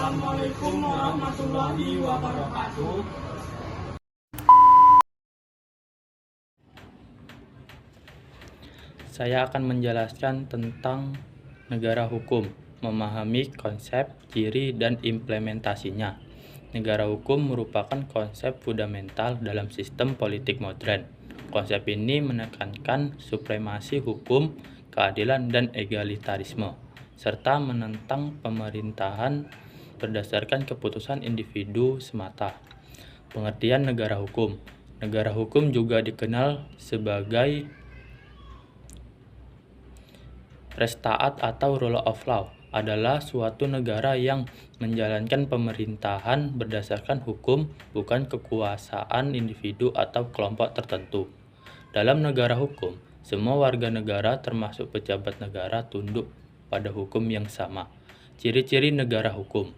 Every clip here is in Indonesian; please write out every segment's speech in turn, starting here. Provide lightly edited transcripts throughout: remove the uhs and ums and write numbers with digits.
Assalamualaikum warahmatullahi wabarakatuh. Saya akan menjelaskan tentang negara hukum, memahami konsep, ciri, dan implementasinya. Negara hukum merupakan konsep fundamental dalam sistem politik modern. Konsep ini menekankan supremasi hukum, keadilan, dan egalitarisme, serta menentang pemerintahan berdasarkan keputusan individu semata. Pengertian negara hukum. Negara hukum juga dikenal sebagai Restaat atau rule of law adalah suatu negara yang menjalankan pemerintahan berdasarkan hukum, bukan kekuasaan individu atau kelompok tertentu. Dalam negara hukum, semua warga negara termasuk pejabat negara tunduk pada hukum yang sama. Ciri-ciri negara hukum.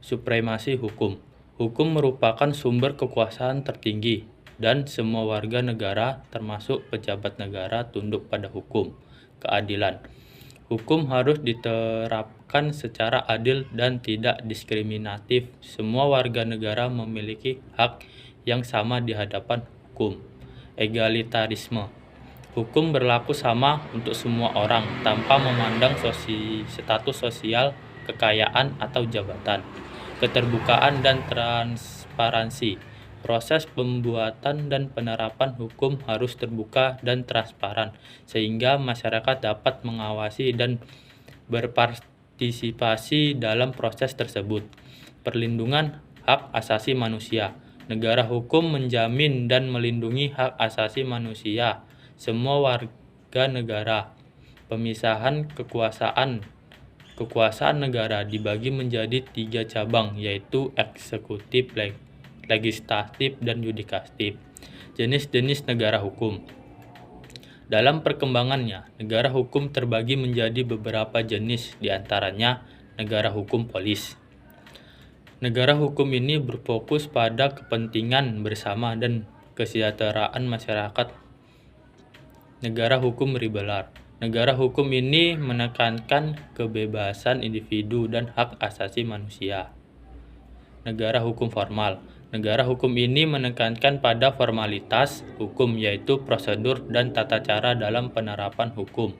Supremasi hukum. Hukum merupakan sumber kekuasaan tertinggi dan semua warga negara termasuk pejabat negara tunduk pada hukum. Keadilan. Hukum harus diterapkan secara adil dan tidak diskriminatif. Semua warga negara memiliki hak yang sama di hadapan hukum. Egalitarisme. Hukum berlaku sama untuk semua orang tanpa memandang status sosial, kekayaan, atau jabatan. Keterbukaan dan transparansi. Proses pembuatan dan penerapan hukum harus terbuka dan transparan, sehingga masyarakat dapat mengawasi dan berpartisipasi dalam proses tersebut. Perlindungan hak asasi manusia. Negara hukum menjamin dan melindungi hak asasi manusia semua warga negara. Pemisahan Kekuasaan negara dibagi menjadi 3 cabang, yaitu eksekutif, legislatif, dan yudikatif. Jenis-jenis negara hukum. Dalam perkembangannya, negara hukum terbagi menjadi beberapa jenis, diantaranya negara hukum polis. Negara hukum ini berfokus pada kepentingan bersama dan kesejahteraan masyarakat. Negara hukum liberal. Negara hukum ini menekankan kebebasan individu dan hak asasi manusia. Negara hukum formal. Negara hukum ini menekankan pada formalitas hukum, yaitu prosedur dan tata cara dalam penerapan hukum.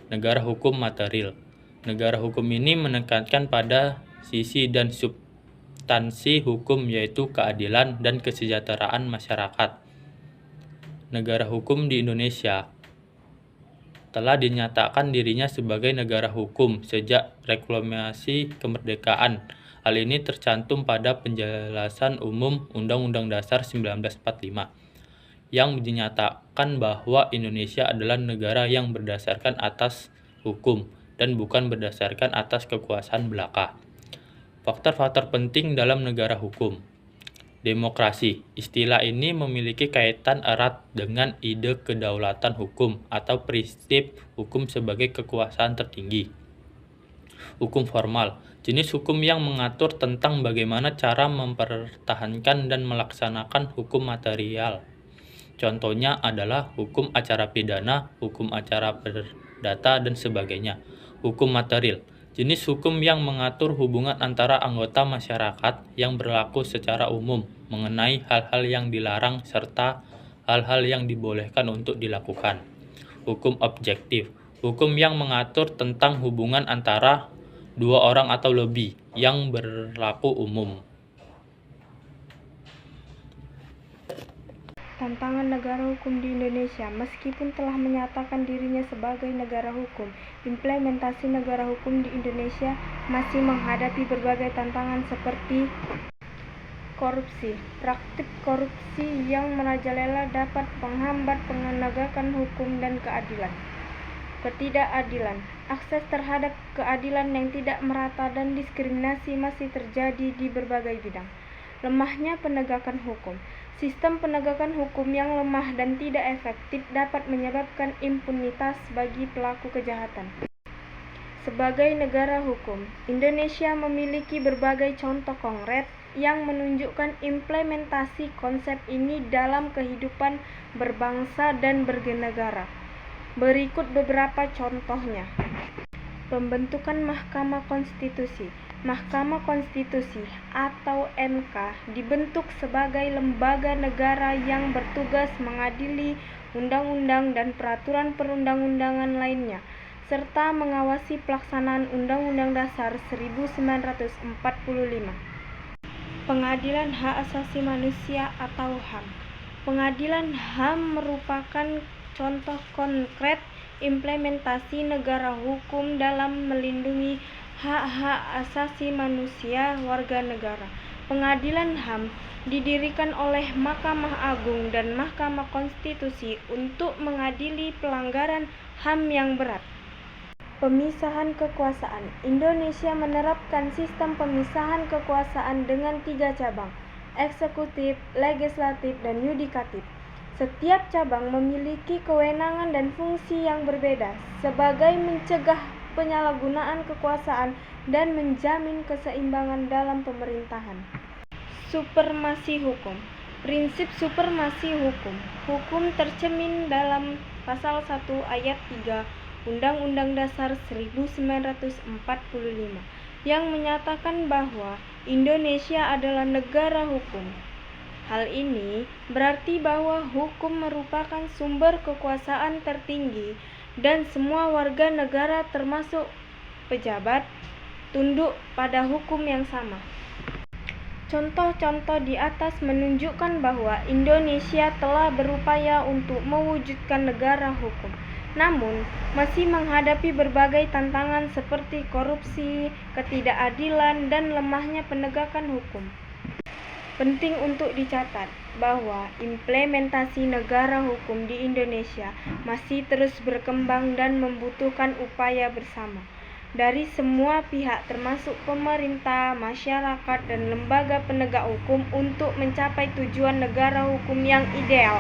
Negara hukum material. Negara hukum ini menekankan pada sisi dan substansi hukum, yaitu keadilan dan kesejahteraan masyarakat. Negara hukum di Indonesia telah dinyatakan dirinya sebagai negara hukum sejak proklamasi kemerdekaan. Hal ini tercantum pada penjelasan umum Undang-Undang Dasar 1945 yang dinyatakan bahwa Indonesia adalah negara yang berdasarkan atas hukum dan bukan berdasarkan atas kekuasaan belaka. Faktor-faktor penting dalam negara hukum. Demokrasi. Istilah ini memiliki kaitan erat dengan ide kedaulatan hukum atau prinsip hukum sebagai kekuasaan tertinggi. Hukum formal. Jenis hukum yang mengatur tentang bagaimana cara mempertahankan dan melaksanakan hukum material. Contohnya adalah hukum acara pidana, hukum acara perdata, dan sebagainya. Hukum material. Jenis hukum yang mengatur hubungan antara anggota masyarakat yang berlaku secara umum mengenai hal-hal yang dilarang serta hal-hal yang dibolehkan untuk dilakukan. Hukum objektif. Hukum yang mengatur tentang hubungan antara dua orang atau lebih yang berlaku umum. Tantangan negara hukum di Indonesia. Meskipun telah menyatakan dirinya sebagai negara hukum, implementasi negara hukum di Indonesia masih menghadapi berbagai tantangan seperti korupsi. Praktik korupsi yang merajalela dapat menghambat penegakan hukum dan keadilan. Ketidakadilan. Akses terhadap keadilan yang tidak merata dan diskriminasi masih terjadi di berbagai bidang. Lemahnya penegakan hukum. Sistem penegakan hukum yang lemah dan tidak efektif dapat menyebabkan impunitas bagi pelaku kejahatan. Sebagai negara hukum, Indonesia memiliki berbagai contoh konkret yang menunjukkan implementasi konsep ini dalam kehidupan berbangsa dan bernegara. Berikut beberapa contohnya. Pembentukan Mahkamah Konstitusi. Mahkamah Konstitusi atau MK dibentuk sebagai lembaga negara yang bertugas mengadili undang-undang dan peraturan perundang-undangan lainnya, serta mengawasi pelaksanaan Undang-Undang Dasar 1945. Pengadilan Hak Asasi Manusia atau HAM. Pengadilan HAM merupakan contoh konkret implementasi negara hukum dalam melindungi hak-hak asasi manusia warga negara. Pengadilan HAM didirikan oleh Mahkamah Agung dan Mahkamah Konstitusi untuk mengadili pelanggaran HAM yang berat. Pemisahan kekuasaan. Indonesia menerapkan sistem pemisahan kekuasaan dengan 3 cabang: eksekutif, legislatif, dan yudikatif. Setiap cabang memiliki kewenangan dan fungsi yang berbeda sebagai mencegah penyalahgunaan kekuasaan dan menjamin keseimbangan dalam pemerintahan. Supremasi hukum. Prinsip supremasi hukum. Hukum tercermin dalam pasal 1 ayat 3 Undang-Undang Dasar 1945 yang menyatakan bahwa Indonesia adalah negara hukum. Hal ini berarti bahwa hukum merupakan sumber kekuasaan tertinggi dan semua warga negara termasuk pejabat tunduk pada hukum yang sama. Contoh-contoh di atas menunjukkan bahwa Indonesia telah berupaya untuk mewujudkan negara hukum, namun masih menghadapi berbagai tantangan seperti korupsi, ketidakadilan, dan lemahnya penegakan hukum. Penting untuk dicatat bahwa implementasi negara hukum di Indonesia masih terus berkembang dan membutuhkan upaya bersama dari semua pihak termasuk pemerintah, masyarakat, dan lembaga penegak hukum untuk mencapai tujuan negara hukum yang ideal.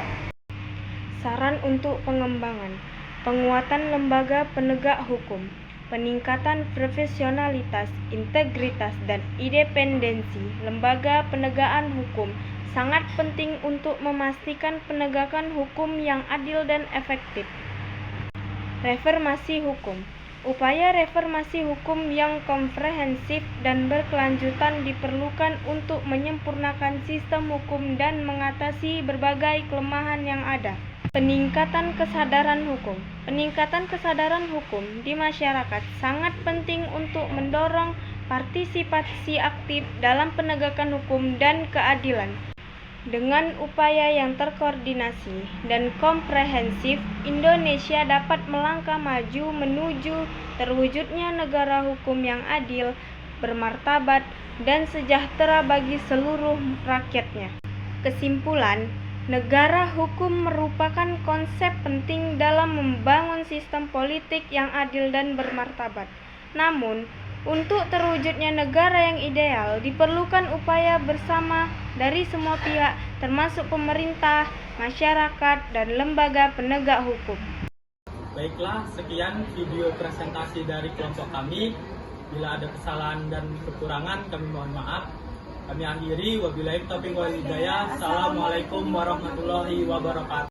Saran untuk pengembangan: penguatan lembaga penegak hukum, peningkatan profesionalitas, integritas, dan independensi lembaga penegakan hukum sangat penting untuk memastikan penegakan hukum yang adil dan efektif. Reformasi hukum. Upaya reformasi hukum yang komprehensif dan berkelanjutan diperlukan untuk menyempurnakan sistem hukum dan mengatasi berbagai kelemahan yang ada. Peningkatan kesadaran hukum. Peningkatan kesadaran hukum di masyarakat sangat penting untuk mendorong partisipasi aktif dalam penegakan hukum dan keadilan. Dengan upaya yang terkoordinasi dan komprehensif, Indonesia dapat melangkah maju menuju terwujudnya negara hukum yang adil, bermartabat, dan sejahtera bagi seluruh rakyatnya. Kesimpulan: negara hukum merupakan konsep penting dalam membangun sistem politik yang adil dan bermartabat. Namun, untuk terwujudnya negara yang ideal, diperlukan upaya bersama dari semua pihak, termasuk pemerintah, masyarakat, dan lembaga penegak hukum. Baiklah, sekian video presentasi dari kelompok kami. Bila ada kesalahan dan kekurangan, kami mohon maaf. Kami akhiri, wabillahi taufiq wal hidayah. Assalamualaikum warahmatullahi wabarakatuh.